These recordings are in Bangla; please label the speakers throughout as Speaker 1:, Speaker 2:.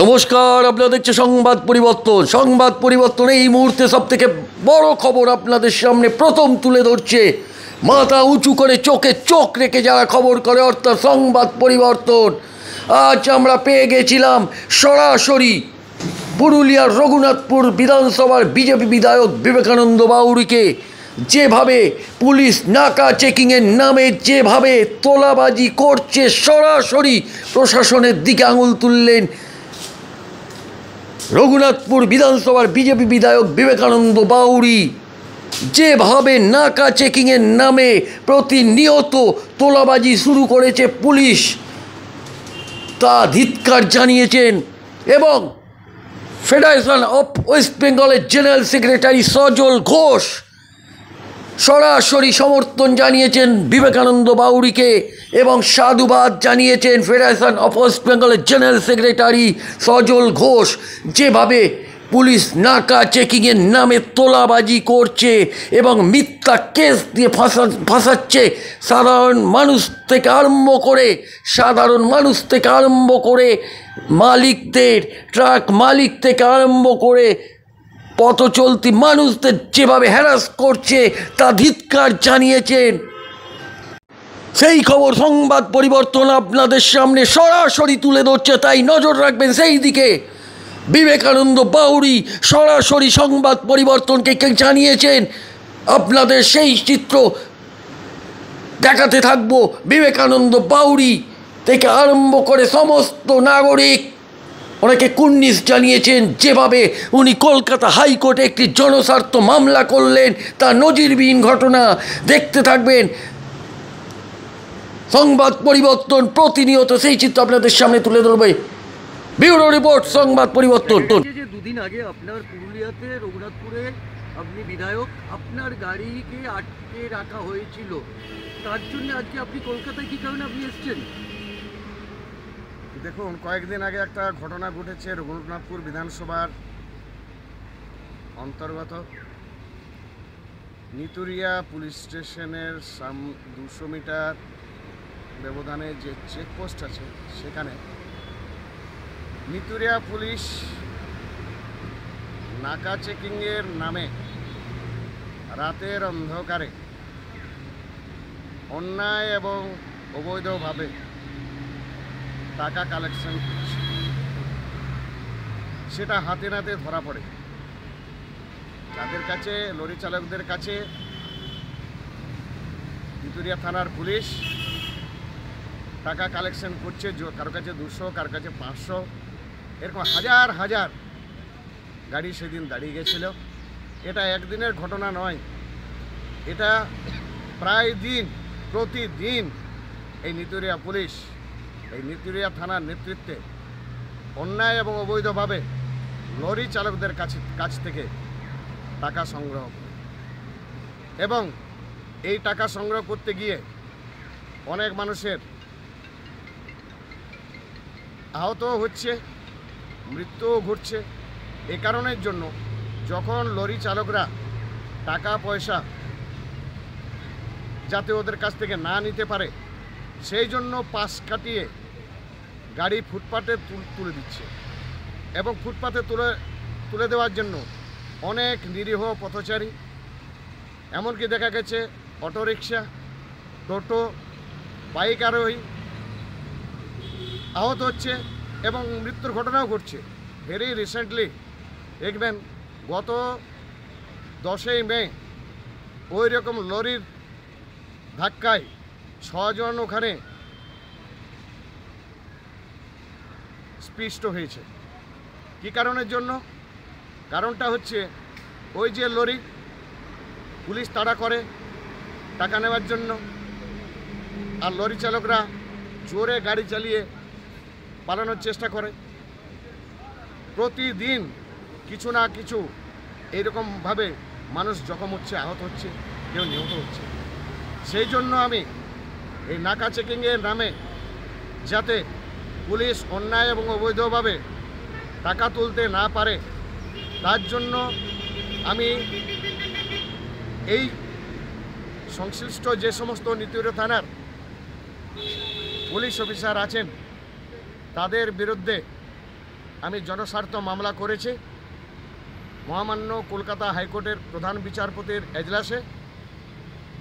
Speaker 1: নমস্কার, আপনারা দেখছেন সংবাদ পরিবর্তন। সংবাদ পরিবর্তন এই মুহূর্তে সবথেকে বড় খবর আপনাদের সামনে প্রথম তুলে ধরছে। মাথা উঁচু করে চোখে চোখ রেখে যারা খবর করে, অর্থাৎ সংবাদ পরিবর্তন। আজ আমরা পেয়ে গেছিলাম সরাসরি পুরুলিয়ার রঘুনাথপুর বিধানসভার বিজেপি বিধায়ক বিবেকানন্দ বাউরিকে। যেভাবে পুলিশ নাকা চেকিংয়ের নামে যেভাবে তোলাবাজি করছে, সরাসরি প্রশাসনের দিকে আঙুল তুললেন রঘুনাথপুর বিধানসভার বিজেপি বিধায়ক বিবেকানন্দ বাউরি। যেভাবে নাকা চেকিংয়ের নামে প্রতিনিয়ত তোলাবাজি শুরু করেছে পুলিশ, তা ধিক্কার জানিয়েছেন। এবং ফেডারেশন অফ ওয়েস্ট বেঙ্গলের জেনারেল সেক্রেটারি সজল ঘোষ সরাসরি সমর্থন জানিয়েছেন বিবেকানন্দ বাউরিকে এবং সাধুবাদ জানিয়েছেন ফেডারেশন অফ ওয়েস্ট বেঙ্গলের জেনারেল সেক্রেটারি সজল ঘোষ। যেভাবে পুলিশ নাকা চেকিংয়ের নামে তোলাবাজি করছে এবং মিথ্যা কেস দিয়ে ফাঁসাচ্ছে সাধারণ মানুষ থেকে আরম্ভ করে মালিকদের, ট্রাক মালিক থেকে আরম্ভ করে পথ চলতি মানুষদের যেভাবে হ্যারাস করছে, তা ধিক্কার জানিয়েছেন। সেই খবর সংবাদ পরিবর্তন আপনাদের সামনে সরাসরি তুলে ধরছে, তাই নজর রাখবেন সেই দিকে। বিবেকানন্দ বাউরি সরাসরি সংবাদ পরিবর্তনকে জানিয়েছেন। আপনাদের সেই চিত্র দেখাতে থাকবো। বিবেকানন্দ বাউরি থেকে আরম্ভ করে সমস্ত নাগরিক ওনাকে কুর্নিশ জানিয়েছেন। যেভাবে উনি কলকাতা হাইকোর্টে একটি জনস্বার্থ মামলা করলেন, তা নজিরবিহীন ঘটনা। দেখতে থাকবেন সংবাদ পরিবর্তন, প্রতিনিয়ত সেই চিত্র আপনাদের সামনে তুলে ধরবে। ব্যুরো রিপোর্ট, সংবাদ পরিবর্তন।
Speaker 2: যে দুদিন আগে আপনার পুরুলিয়াতে রঘুনাথপুরে আপনি বিধায়ক, আপনার গাড়িকে আটকে রাখা হয়েছিল, তার জন্য আজকে আপনি কলকাতায় কী কারণে আপনি এসছেন?
Speaker 3: দেখুন, কয়েকদিন আগে একটা ঘটনা ঘটেছে রঘুনাথপুর বিধানসভার অন্তর্গত নিতুরিয়া পুলিশ স্টেশনের 200 মিটার ব্যবধানে যে চেকপোস্ট আছে, সেখানে নিতুরিয়া পুলিশ নাকা চেকিংয়ের নামে রাতের অন্ধকারে অন্যায় এবং অবৈধভাবে টাকা কালেকশন করছে, সেটা হাতে নাতে ধরা পড়ে। যাদের কাছে, লরি চালকদের কাছে ভিতুরিয়া থানার পুলিশ টাকা কালেকশন করছে, কারো কাছে 200, কারো কাছে 500, এরকম হাজার হাজার গাড়ি সেদিন দাঁড়িয়ে গেছিল। এটা একদিনের ঘটনা নয়, এটা প্রায় প্রতিদিন এই নিতুরিয়া পুলিশ, এই নিতুরিয়া থানার নেতৃত্বে অন্যায় এবং অবৈধভাবে লরি চালকদের কাছ থেকে টাকা সংগ্রহ করে এবং এই টাকা সংগ্রহ করতে গিয়ে অনেক মানুষের আহত হচ্ছে, মৃত্যুও ঘটছে। এ কারণের জন্য যখন লরি চালকরা টাকা পয়সা যাতে ওদের কাছ থেকে না নিতে পারে, সেই জন্য পাশ কাটিয়ে গাড়ি ফুটপাতে তুলে দিচ্ছে এবং ফুটপাতে তুলে দেওয়ার জন্য অনেক নিরীহ পথচারী, এমনকি দেখা গেছে অটোরিকশা, টোটো, বাইক আরোহী আহত হচ্ছে এবং মৃত্যুর ঘটনাও ঘটছে। ভেরি রিসেন্টলি দেখবেন গত 10ই মে ওই রকম লরির ধাক্কায় 6 জন ওখানে স্পৃষ্ট হয়েছে। কী কারণের জন্য? কারণটা হচ্ছে ওই যে লরি পুলিশ তাড়া করে টাকা নেওয়ার জন্য, আর লরি চালকরা জোরে গাড়ি চালিয়ে পালানোর চেষ্টা করে। প্রতিদিন কিছু না কিছু এইরকমভাবে মানুষ জখম হচ্ছে, আহত হচ্ছে, কেউ নিহত হচ্ছে। সেই জন্য আমি এই নাকা চেকিংয়ের নামে যাতে পুলিশ অন্যায় এবং অবৈধভাবে টাকা তুলতে না পারে, তার জন্য আমি এই সংশ্লিষ্ট যে সমস্ত নিতুরিয়া থানার পুলিশ অফিসার আছেন, তাদের বিরুদ্ধে আমি জনস্বার্থ মামলা করেছি মহামান্য কলকাতা হাইকোর্টের প্রধান বিচারপতির এজলাসে।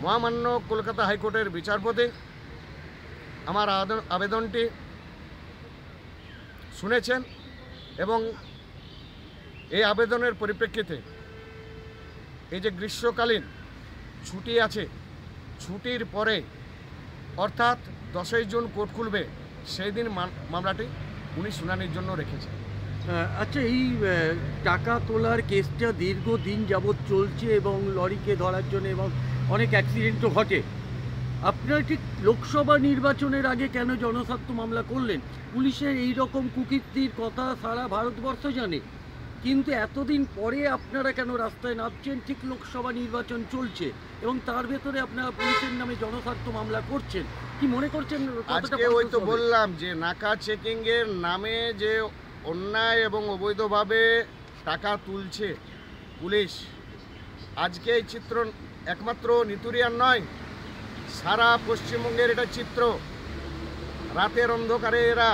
Speaker 3: মহামান্য কলকাতা হাইকোর্টের বিচারপতি আমার আবেদনটি শুনেছেন এবং এই আবেদনের পরিপ্রেক্ষিতে এই যে গ্রীষ্মকালীন ছুটি আছে, ছুটির পরে অর্থাৎ 10ই জুন কোর্ট খুলবে, সেই দিন মামলাটি উনি শুনানির জন্য রেখেছেন।
Speaker 2: আচ্ছা, এই টাকা তোলার কেসটা দীর্ঘদিন যাবৎ চলছে এবং লরিকে ধরার জন্য এবং অনেক অ্যাক্সিডেন্টও ঘটে। আপনারা ঠিক লোকসভা নির্বাচনের আগে কেন জনস্বার্থ মামলা করলেন? পুলিশের এই রকম কুকীর্তির কথা সারা ভারতবর্ষ জানে, কিন্তু এতদিন পরে আপনারা কেন রাস্তায় নামছেন? ঠিক লোকসভা নির্বাচন চলছে এবং তার ভেতরে আপনারা পুলিশের নামে জনস্বার্থ মামলা করছেন। কি মনে করছেন?
Speaker 3: আজকে ওই তো বললাম যে নাকা চেকিংয়ের নামে যে অন্যায় এবং অবৈধভাবে টাকা তুলছে পুলিশ, আজকে এই চিত্র একমাত্র নিতুরিয়ার নয়, সারা পশ্চিমবঙ্গের এটা চিত্র। রাতের অন্ধকারে এরা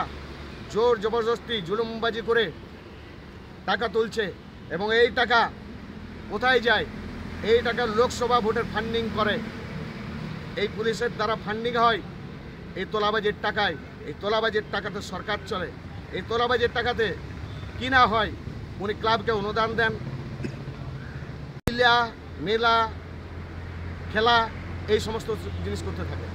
Speaker 3: জোর জবরদস্তি জুলুমবাজি করে টাকা তুলছে এবং এই টাকা কোথায় যায়? এই টাকা লোকসভা ভোটের ফান্ডিং করে। এই পুলিশের দ্বারা ফান্ডিং হয় এই তোলাবাজির টাকায়। এই তোলাবাজির টাকাতে সরকার চলে। এই তোলাবাজির টাকাতে কিনা হয়, উনি ক্লাবকে অনুদান দেন, মেলা খেলা এই সমস্ত জিনিস করতে থাকে।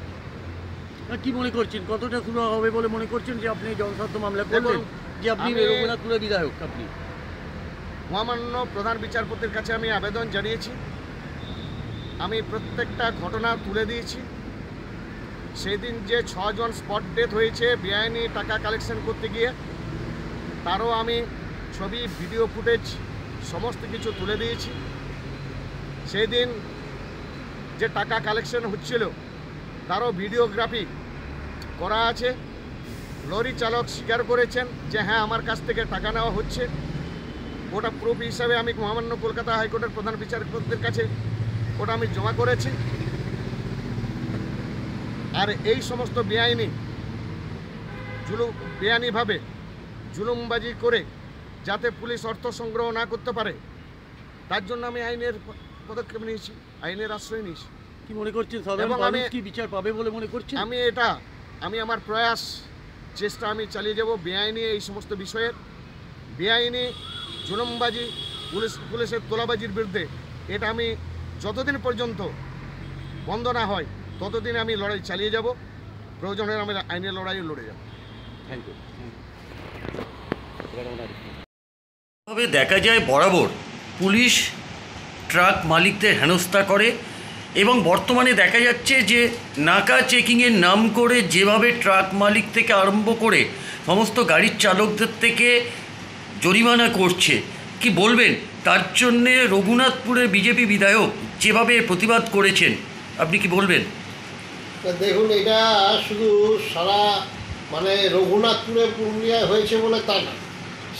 Speaker 2: কি মনে করছেন, কতটা শুরু হবে বলে মনে করছেন যে আপনি জনস্বার্থ মামলা করবেন? যে আপনি রঘুনাথপুরের বিধায়ক, আপনি
Speaker 3: মহামান্য প্রধান বিচারপতির কাছে আমি আবেদন জানিয়েছি, আমি প্রত্যেকটা ঘটনা তুলে দিয়েছি। সেদিন যে 6 জন স্পট ডেথ হয়েছে বেআইনি টাকা কালেকশন করতে গিয়ে, তারও আমি ছবি, ভিডিও ফুটেজ সমস্ত কিছু তুলে দিয়েছি। সেদিন যে টাকা কালেকশন হচ্ছিল তারও ভিডিওগ্রাফি করা আছে। লরি চালক স্বীকার করেছেন যে হ্যাঁ আমার কাছ থেকে টাকা নেওয়া হচ্ছে। ওটা প্রুফ হিসাবে আমি মহামান্য কলকাতা হাইকোর্টের প্রধান বিচারপতির কাছে ওটা আমি জমা করেছি। আর এই সমস্ত বেআইনিভাবে জুলুমবাজি করে যাতে পুলিশ অর্থ সংগ্রহ না করতে পারে, তার জন্য আমি আইনের পদক্ষেপ নিয়েছি, আইনের আশ্রয় নিয়েছি।
Speaker 2: কি মনে করছেন সাধারণ মানুষ কি বিচার পাবে বলে মনে করছেন?
Speaker 3: আমি আমার প্রয়াস চেষ্টা আমি চালিয়ে যাব বেআইনি এই সমস্ত বিষয়ের, বেআইনি জুলুমবাজি, পুলিশের তোলাবাজির বিরুদ্ধে। এটা আমি যতদিন পর্যন্ত বন্ধ না হয় ততদিন আমি লড়াই চালিয়ে যাব। প্রয়োজনে আমি আইনের লড়াইও লড়ে যাব।
Speaker 2: Thank you.
Speaker 1: তবে দেখা যায় বরাবর পুলিশ ট্রাক মালিকদের হেনস্থা করে এবং বর্তমানে দেখা যাচ্ছে যে নাকা চেকিংয়ের নাম করে যেভাবে ট্রাক মালিক থেকে আরম্ভ করে সমস্ত গাড়ির চালকদের থেকে জরিমানা করছে, কি বলবেন? তার জন্যে রঘুনাথপুরের বিজেপি বিধায়ক যেভাবে প্রতিবাদ করেছেন, আপনি কি বলবেন?
Speaker 4: দেখুন, এটা শুধু সারা রঘুনাথপুরে পুরুলিয়ায় হয়েছে বলে তা না,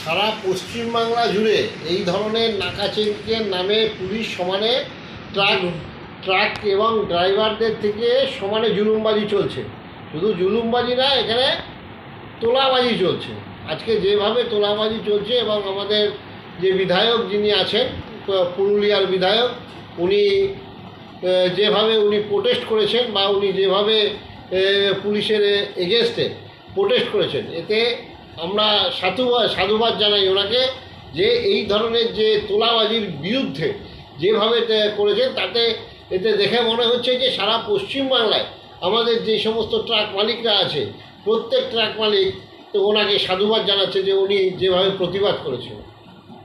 Speaker 4: সারা পশ্চিমবাংলা জুড়ে এই ধরনের নাকা চেকিংয়ের নামে পুলিশ সমানে ট্রাক এবং ড্রাইভারদের থেকে সমানে জুলুমবাজি চলছে। শুধু জুলুমবাজি না, এখানে তোলাবাজি চলছে। আজকে যেভাবে তোলাবাজি চলছে এবং আমাদের যে বিধায়ক যিনি আছেন, পুরুলিয়ার বিধায়ক, উনি যেভাবে প্রোটেস্ট করেছেন বা উনি যেভাবে পুলিশের এগেনস্টে প্রোটেস্ট করেছেন, এতে আমরা সাধুবাদ জানাই ওনাকে, যে এই ধরনের যে তোলাবাজির বিরুদ্ধে যেভাবে করেছেন, এতে দেখে মনে হচ্ছে যে সারা পশ্চিমবাংলায় আমাদের যে সমস্ত ট্রাক মালিকরা আছে, প্রত্যেক ট্রাক মালিক তো ওনাকে সাধুবাদ জানাচ্ছে যে উনি যেভাবে প্রতিবাদ করেছেন।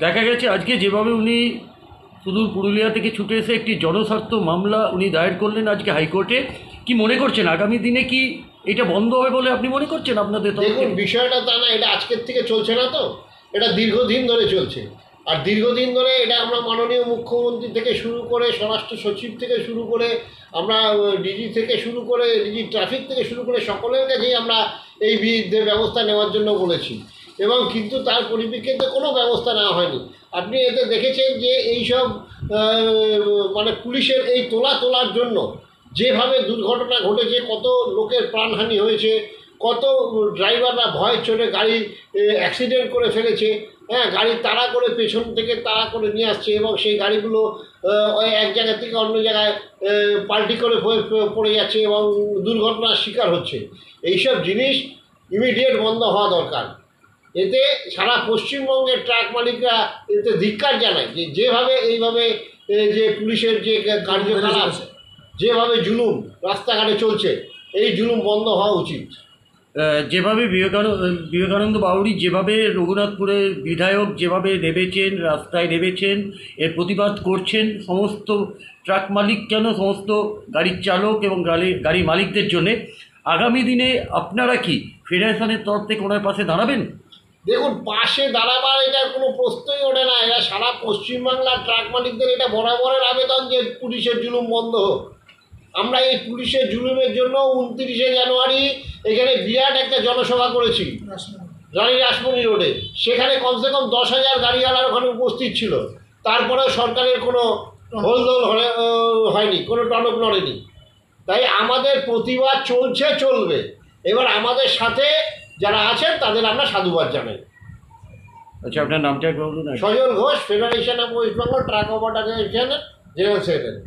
Speaker 1: দেখা গেছে আজকে যেভাবে উনি সুদূর পুরুলিয়া থেকে ছুটে এসে একটি জনস্বার্থ মামলা উনি দায়ের করলেন আজকে হাইকোর্টে, কি মনে করছেন আগামী দিনে কি এটা বন্ধ হবে বলে আপনি মনে করছেন আপনাদের?
Speaker 4: দেখুন, বিষয়টা তা না, এটা আজকের থেকে চলছে না, তো এটা দীর্ঘদিন ধরে চলছে। আর দীর্ঘদিন ধরে এটা আমরা মাননীয় মুখ্যমন্ত্রী থেকে শুরু করে, স্বরাষ্ট্র সচিব থেকে শুরু করে, আমরা ডিজি থেকে শুরু করে, ডিজি ট্রাফিক থেকে শুরু করে সকলের কাছেই আমরা এই বিরুদ্ধে ব্যবস্থা নেওয়ার জন্য বলেছি, এবং কিন্তু তার পরিপ্রেক্ষিতে কোনো ব্যবস্থা নেওয়া হয়নি। আপনি এতে দেখেছেন যে এইসব পুলিশের এই তোলার জন্য যেভাবে দুর্ঘটনা ঘটেছে, কত লোকের প্রাণহানি হয়েছে, কত ড্রাইভাররা ভয় চলে গাড়ি অ্যাক্সিডেন্ট করে ফেলেছে। হ্যাঁ, গাড়ি তাড়া করে পেছন থেকে তাড়া করে নিয়ে আসছে এবং সেই গাড়িগুলো ওই এক জায়গা থেকে অন্য জায়গায় পাল্টি করে পড়ে যাচ্ছে এবং দুর্ঘটনার শিকার হচ্ছে। এইসব জিনিস ইমিডিয়েট বন্ধ হওয়া দরকার। এতে সারা পশ্চিমবঙ্গের ট্রাক মালিকরা এতে ধিক্কার জানায় যে যেভাবে এইভাবে যে পুলিশের যে কার্যকলাপ, যেভাবে জুলুম রাস্তাঘাটে চলছে, এই জুলুম বন্ধ হওয়া উচিত।
Speaker 2: যেভাবে বিবেকানন্দ বাউরি যেভাবে রঘুনাথপুরের বিধায়ক যেভাবে নেমেছেন, রাস্তায় নেমেছেন, এর প্রতিবাদ করছেন সমস্ত ট্রাক মালিক কেন সমস্ত গাড়ির চালক এবং গাড়ি মালিকদের জন্যে, আগামী দিনে আপনারা কি ফেডারেশনের তরফ থেকে ওনার পাশে দাঁড়াবেন?
Speaker 4: দেখুন, পাশে দাঁড়াবার এটার কোনো প্রশ্নই ওঠে না। এরা সারা পশ্চিমবাংলার ট্রাক মালিকদের এটা বরাবরের আবেদন যে পুলিশের জুলুম বন্ধ হোক। আমরা এই পুলিশের জুলুমের জন্য 29শে জানুয়ারি এখানে বিরাট একটা জনসভা করেছি রানী রাসমণি রোডে। সেখানে কমসে কম 10,000 গাড়িওয়ালার ওখানে উপস্থিত ছিল। তারপরেও সরকারের কোনো হোলদোল হয়নি, কোনো টনক নড়েনি। তাই আমাদের প্রতিবাদ চলবে। এবার আমাদের সাথে যারা আছেন তাদের আমরা সাধুবাদ জানাই।
Speaker 2: আচ্ছা, আপনার নামটা বলুন।
Speaker 4: Sajal Ghosh, federation of West Bengal truck operator general secretary.